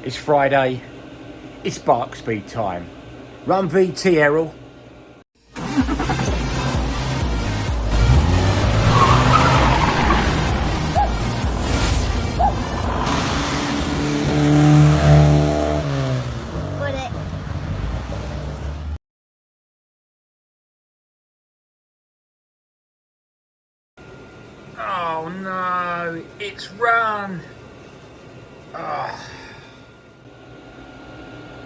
It's Friday. It's Barkspeed time. Run VT, Errol. Oh no, it's run. Oh.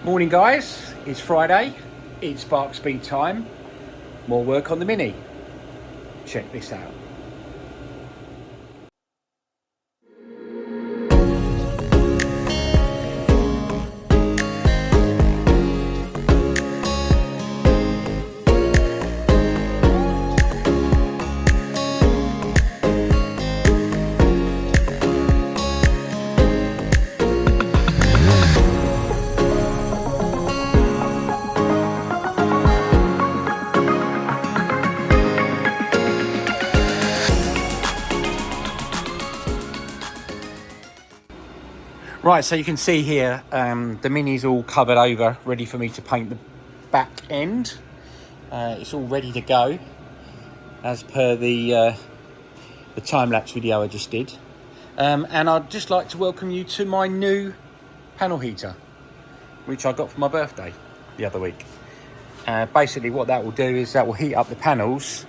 Morning guys, it's Friday, it's Barkspeed time. More work on the Mini. Check this out. Right, so you can see here the Mini's all covered over, ready for me to paint the back end. It's all ready to go, as per the time-lapse video I just did. And I'd just like to welcome you to my new panel heater, which I got for my birthday the other week. Basically what that will do is that will heat up the panels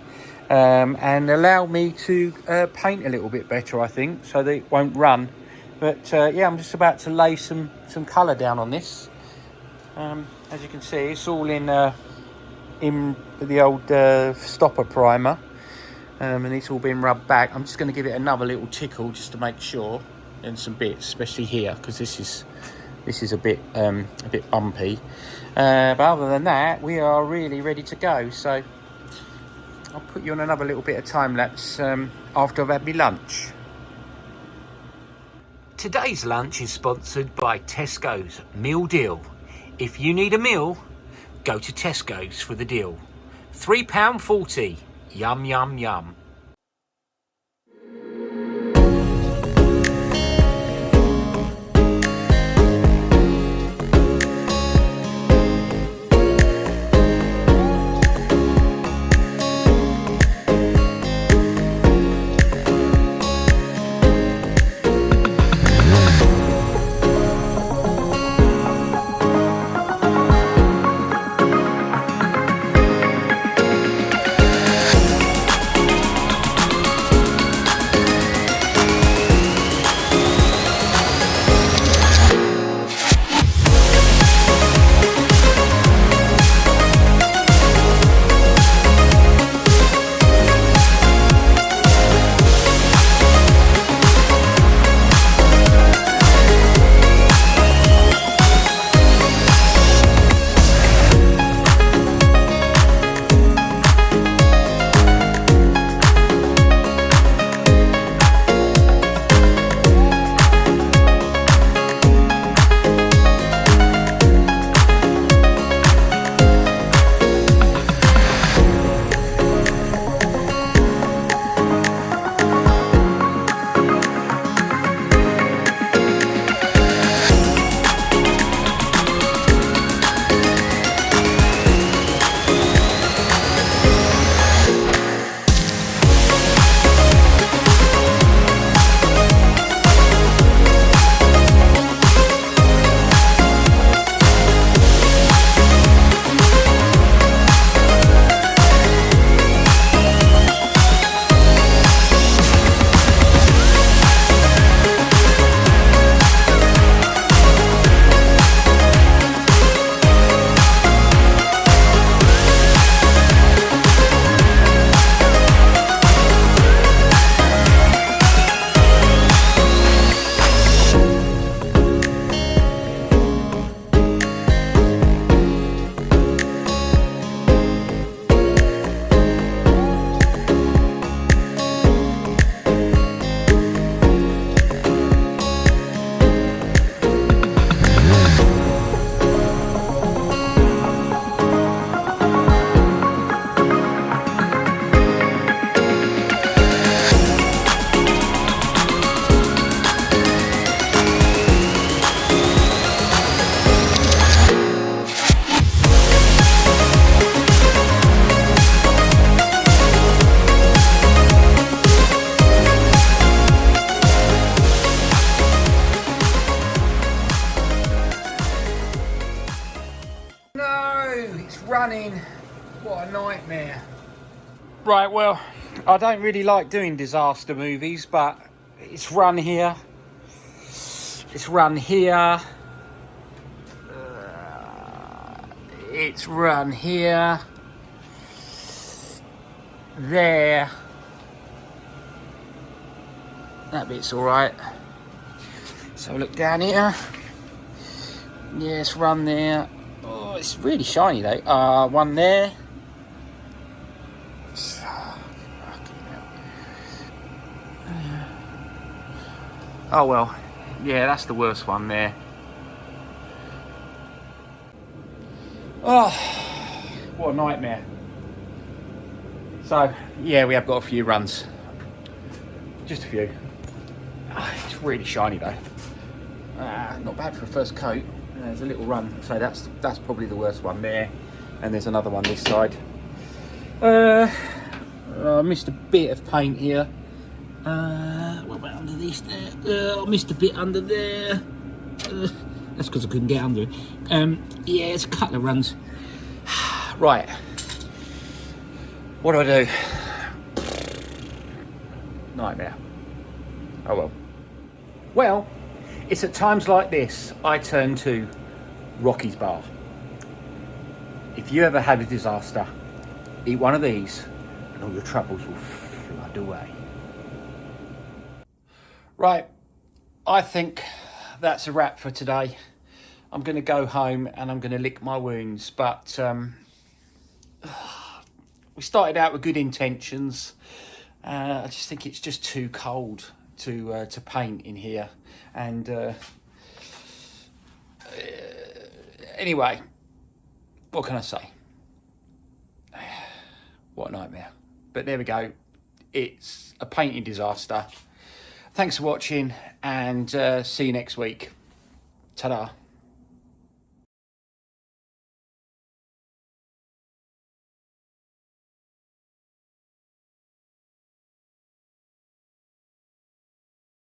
and allow me to paint a little bit better, I think, so that it won't run. But yeah, I'm just about to lay some colour down on this. As you can see, it's all in the old stopper primer, and it's all been rubbed back. I'm just going to give it another little tickle just to make sure, and some bits, especially here, because this is a bit bumpy. But other than that, we are really ready to go. So I'll put you on another little bit of time lapse after I've had my lunch. Today's lunch is sponsored by Tesco's Meal Deal. If you need a meal, go to Tesco's for the deal. £3.40. Yum, yum, yum. running. What a nightmare. Right, well, I don't really like doing disaster movies, but it's run here. It's run here. It's run here. There. That bit's alright. So look down here. Yeah, it's run there. Oh, it's really shiny though. One there. Oh well, yeah, that's the worst one there. Oh, what a nightmare. So, yeah, we have got a few runs. Just a few. Oh, it's really shiny though. Not bad for a first coat. There's a little run, so that's probably the worst one there. And there's another one this side. I missed a bit of paint here. What about under this there? I missed a bit under there. That's because I couldn't get under it. Yeah, it's a couple of runs. Right. What do I do? Nightmare. Oh well. Well, it's at times like this I turn to Rocky's Bar. If you ever had a disaster, eat one of these and all your troubles will flood away. Right, I think that's a wrap for today. I'm going to go home and I'm going to lick my wounds, but we started out with good intentions. I just think it's just too cold to paint in here, and anyway, what can I say? What a nightmare. But there we go. It's a painting disaster. Thanks for watching, and see you next week. Ta-da.